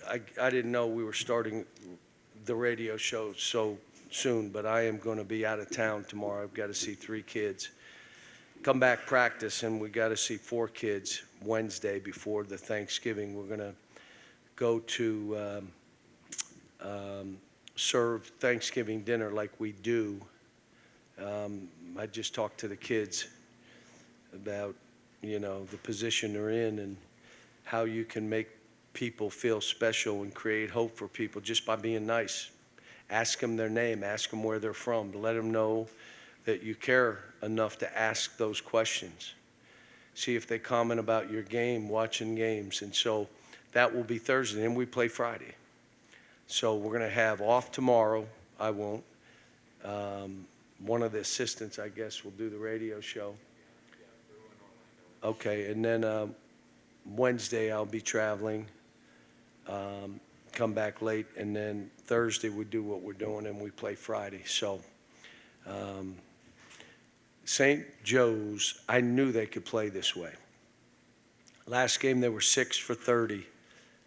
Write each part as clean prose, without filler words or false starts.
I didn't know we were starting the radio show so soon, but I am going to be out of town tomorrow. I've got to see 3 kids. Come back practice, and we got to see 4 kids Wednesday before the Thanksgiving. We're going to go to serve Thanksgiving dinner like we do. I just talked to the kids about, the position they're in and how you can make people feel special and create hope for people just by being nice. Ask them their name, ask them where they're from, let them know that you care enough to ask those questions. See if they comment about your game, watching games. And so that will be Thursday, and we play Friday. So we're going to have off tomorrow. I won't. One of the assistants, I guess, will do the radio show. Okay, and then Wednesday I'll be traveling, come back late, and then Thursday we do what we're doing, and we play Friday. So St. Joe's, I knew they could play this way. Last game they were 6 for 30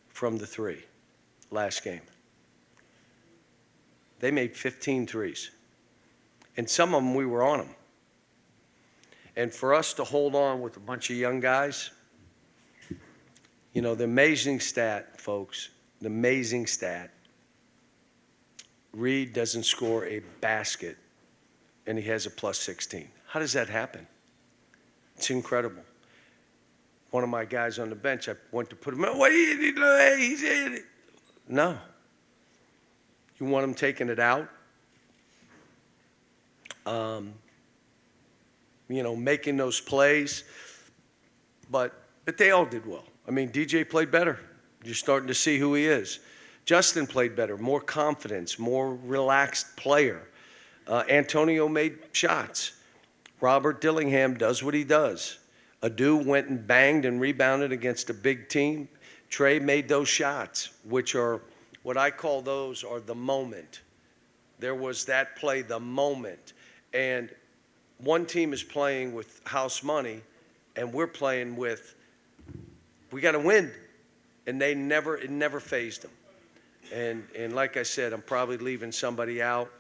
from the 3. Last game. They made 15 threes. And some of them, we were on them. And for us to hold on with a bunch of young guys, the amazing stat, folks, the amazing stat, Reed doesn't score a basket, and he has a plus 16. How does that happen? It's incredible. One of my guys on the bench, I went to put him in. What are you doing? He's in it. No. You want him taking it out? Making those plays. But they all did well. I mean, DJ played better. You're starting to see who he is. Justin played better, more confidence, more relaxed player. Antonio made shots. Robert Dillingham does what he does. Adu went and banged and rebounded against a big team. Trey made those shots, which are what I call those are the moment. There was that play, the moment. And one team is playing with house money, and we're playing with, we got to win. And it never fazed them. And like I said, I'm probably leaving somebody out.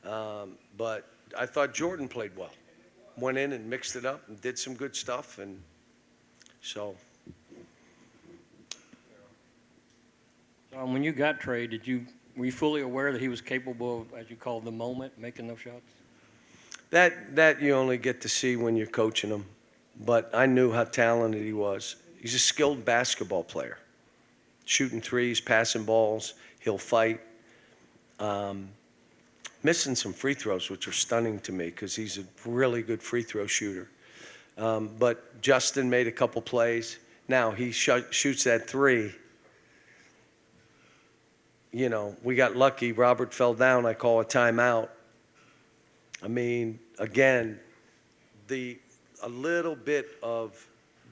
But I thought Jordan played well. Went in and mixed it up and did some good stuff. And so. When you got Trey, were you fully aware that he was capable of, as you call the moment, making those shots? That you only get to see when you're coaching him. But I knew how talented he was. He's a skilled basketball player. Shooting threes, passing balls, he'll fight. Missing some free throws, which are stunning to me because he's a really good free throw shooter. But Justin made a couple plays. Now he shoots that 3. We got lucky. Robert fell down. I call a timeout. I mean, again, a little bit of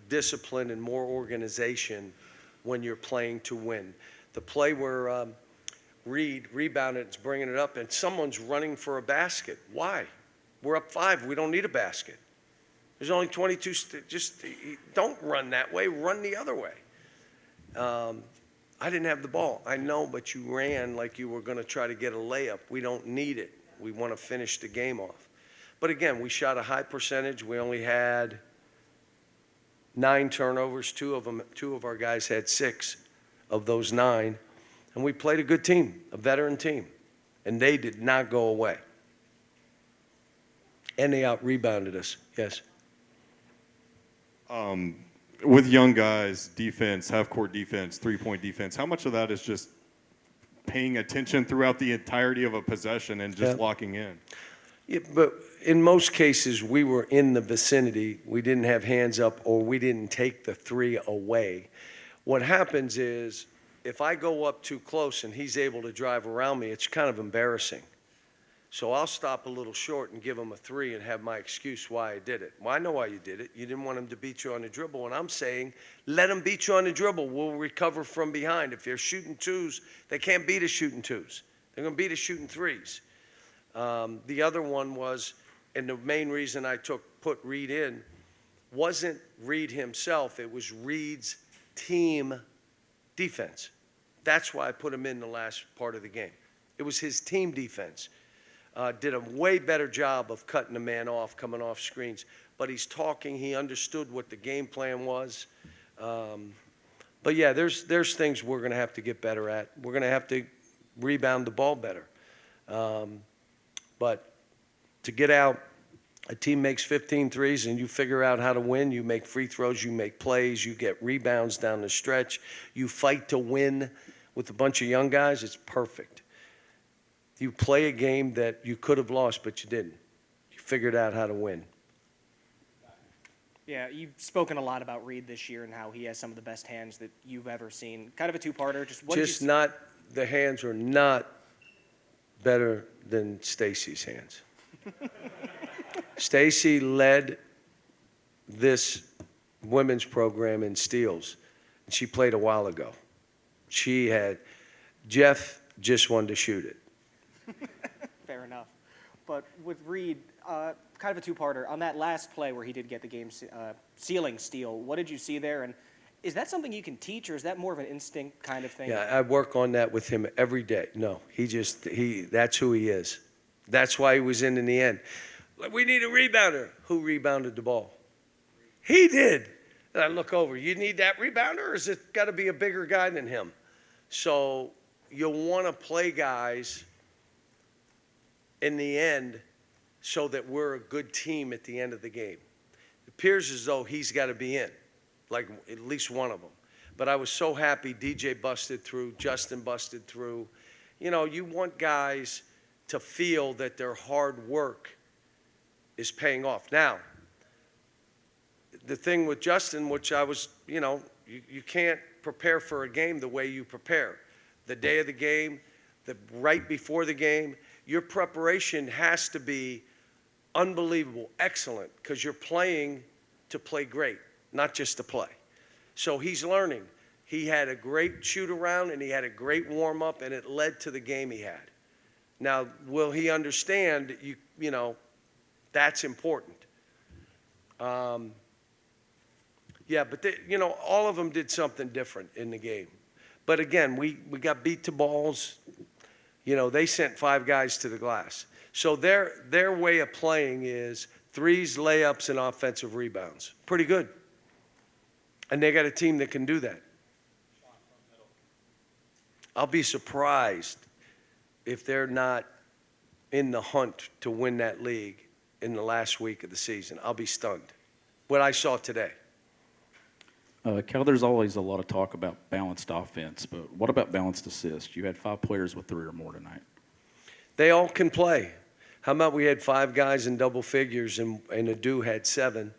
discipline and more organization when you're playing to win. The play where Reed rebounded, it's bringing it up, and someone's running for a basket. Why? We're up 5. We don't need a basket. There's only 22. Just don't run that way. Run the other way. I didn't have the ball. I know, but you ran like you were going to try to get a layup. We don't need it. We want to finish the game off. But again, we shot a high percentage. We only had 9 turnovers. 2 of our guys had 6 of those 9. And we played a good team, a veteran team. And they did not go away. And they out-rebounded us. Yes. With young guys, defense, half-court defense, three-point defense, how much of that is just paying attention throughout the entirety of a possession and just locking in? Yeah, but in most cases, we were in the vicinity. We didn't have hands up or we didn't take the 3 away. What happens is if I go up too close and he's able to drive around me, it's kind of embarrassing. So I'll stop a little short and give him a 3 and have my excuse why I did it. Well, I know why you did it. You didn't want him to beat you on the dribble. And I'm saying, let him beat you on the dribble. We'll recover from behind. If they're shooting 2s, they can't beat us shooting 2s. They're going to beat us shooting 3s. The other one was, and the main reason I put Reed in wasn't Reed himself. It was Reed's team defense. That's why I put him in the last part of the game. It was his team defense. Did a way better job of cutting the man off, coming off screens. But he's talking. He understood what the game plan was. But yeah, there's things we're going to have to get better at. We're going to have to rebound the ball better. But to get out, a team makes 15 threes and you figure out how to win. You make free throws, you make plays, you get rebounds down the stretch. You fight to win with a bunch of young guys. It's perfect. You play a game that you could have lost, but you didn't. You figured out how to win. Yeah, you've spoken a lot about Reed this year and how he has some of the best hands that you've ever seen. Kind of a two-parter. The hands are not better than Stacy's hands. Stacy led this women's program in steals. And she played a while ago. Jeff just wanted to shoot it. Fair enough. But with Reed, kind of a two-parter. On that last play where he did get the game-sealing steal, what did you see there? And is that something you can teach, or is that more of an instinct kind of thing? Yeah, I work on that with him every day. No, that's who he is. That's why he was in the end. Like, we need a rebounder. Who rebounded the ball? He did. And I look over, you need that rebounder, or is it got to be a bigger guy than him? So you'll want to play guys in the end so that we're a good team at the end of the game. It appears as though he's got to be in, like at least one of them. But I was so happy DJ busted through, Justin busted through. You know, you want guys to feel that their hard work is paying off. Now, the thing with Justin, which I was, you can't prepare for a game the way you prepare. The day of the game, right before the game, your preparation has to be unbelievable, excellent, because you're playing to play great, not just to play. So he's learning. He had a great shoot around and he had a great warm up, and it led to the game he had. Now, will he understand? That's important. Yeah, but all of them did something different in the game. But again, we got beat to balls. They sent 5 guys to the glass. So their way of playing is threes, layups, and offensive rebounds. Pretty good. And they got a team that can do that. I'll be surprised if they're not in the hunt to win that league in the last week of the season. I'll be stunned. What I saw today. Cal, there's always a lot of talk about balanced offense, but what about balanced assists? You had 5 players with 3 or more tonight. They all can play. How about we had 5 guys in double figures and Adu had 7.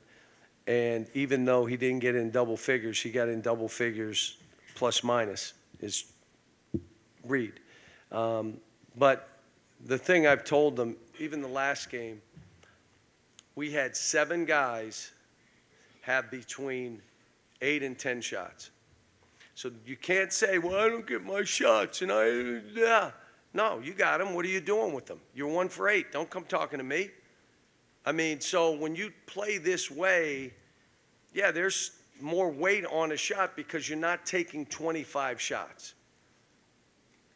And even though he didn't get in double figures, he got in double figures plus minus is Reed. But the thing I've told them, even the last game, we had 7 guys have between 8 and 10 shots. So you can't say, well, I don't get my shots. No, you got them. What are you doing with them? You're 1 for 8. Don't come talking to me. So when you play this way, yeah, there's more weight on a shot because you're not taking 25 shots.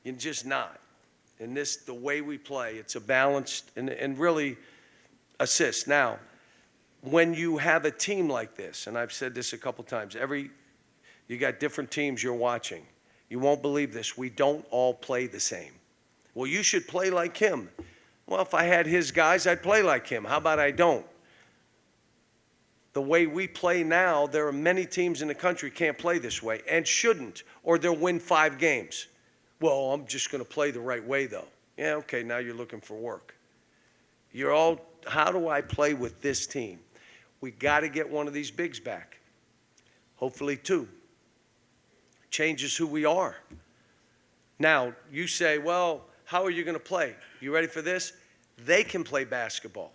You're just not. And the way we play, it's a balanced and really assist. Now, when you have a team like this, and I've said this a couple times, you got different teams you're watching. You won't believe this. We don't all play the same. Well, you should play like him. Well, if I had his guys, I'd play like him. How about I don't? The way we play now, there are many teams in the country can't play this way and shouldn't, or they'll win 5 games. Well, I'm just going to play the right way, though. Yeah, okay, now you're looking for work. How do I play with this team? We got to get one of these bigs back. Hopefully 2. Changes who we are. Now, you say, well, how are you going to play? You ready for this? They can play basketball.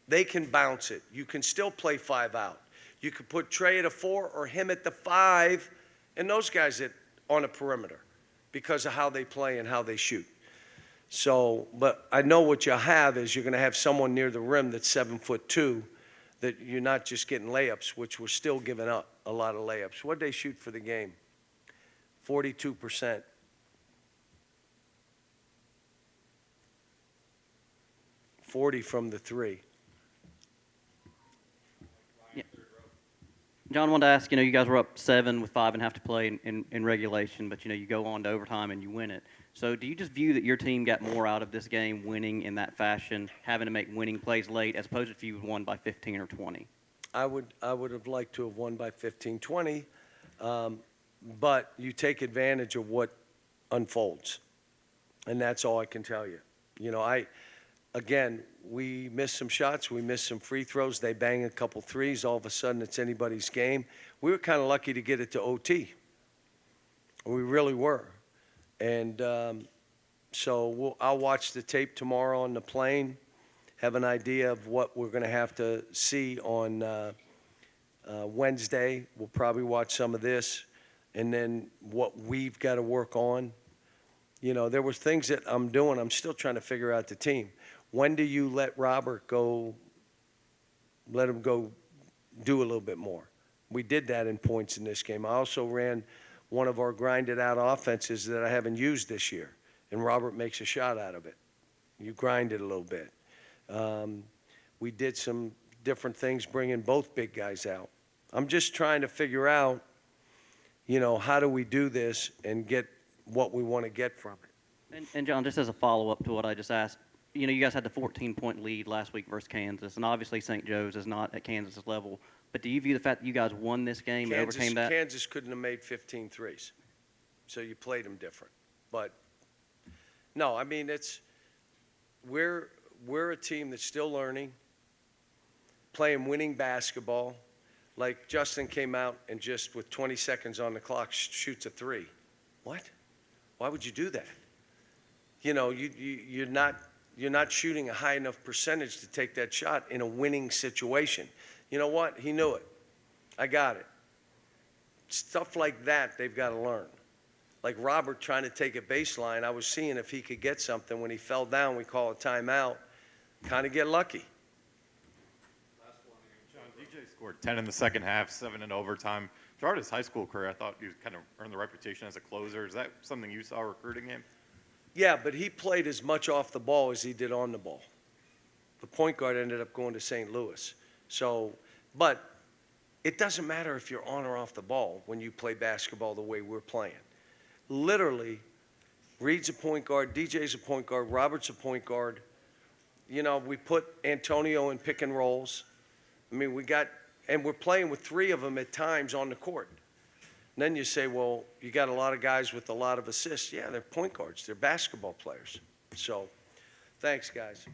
They can bounce it. You can still play 5 out. You could put Trey at a 4 or him at the 5 and those guys on a perimeter because of how they play and how they shoot. So, but I know what you'll have is you're going to have someone near the rim that's 7'2", that you're not just getting layups, which we're still giving up a lot of layups. What did they shoot for the game? 42%. .40 from the three. John, I wanted to ask, you guys were up 7 with 5.5 to play in regulation, but, you go on to overtime and you win it. So do you just view that your team got more out of this game winning in that fashion, having to make winning plays late, as opposed to if you won by 15 or 20? I would have liked to have won by 15, 20, but you take advantage of what unfolds, and that's all I can tell you. Again, we missed some shots, we missed some free throws, they bang a couple threes, all of a sudden it's anybody's game. We were kind of lucky to get it to OT. We really were. And so I'll watch the tape tomorrow on the plane, have an idea of what we're going to have to see on Wednesday. We'll probably watch some of this, and then what we've got to work on. There were things that I'm doing. I'm still trying to figure out the team. When do you let Robert go, let him go do a little bit more? We did that in points in this game. I also ran one of our grinded out offenses that I haven't used this year, and Robert makes a shot out of it. You grind it a little bit. We did some different things, bringing both big guys out. I'm just trying to figure out, how do we do this and get what we want to get from it. And John, just as a follow-up to what I just asked, you guys had the 14-point lead last week versus Kansas, and obviously St. Joe's is not at Kansas' level. But do you view the fact that you guys won this game and overcame that? Kansas couldn't have made 15 threes, so you played them different. But, no, I mean, we're a team that's still learning, playing winning basketball. Like Justin came out and just with 20 seconds on the clock shoots a three. What? Why would you do that? You're not shooting a high enough percentage to take that shot in a winning situation. You know what? He knew it. I got it. Stuff like that they've got to learn. Like Robert trying to take a baseline, I was seeing if he could get something. When he fell down, we call a timeout. Kind of get lucky. John, DJ scored 10 in the second half, 7 in overtime. Throughout his high school career, I thought he kind of earned the reputation as a closer. Is that something you saw recruiting him? Yeah, but he played as much off the ball as he did on the ball. The point guard ended up going to St. Louis. So, but it doesn't matter if you're on or off the ball when you play basketball the way we're playing. Literally, Reed's a point guard, DJ's a point guard, Robert's a point guard. We put Antonio in pick and rolls. I mean, and we're playing with 3 of them at times on the court. And then you say, well, you got a lot of guys with a lot of assists. Yeah, they're point guards. They're basketball players. So, thanks, guys.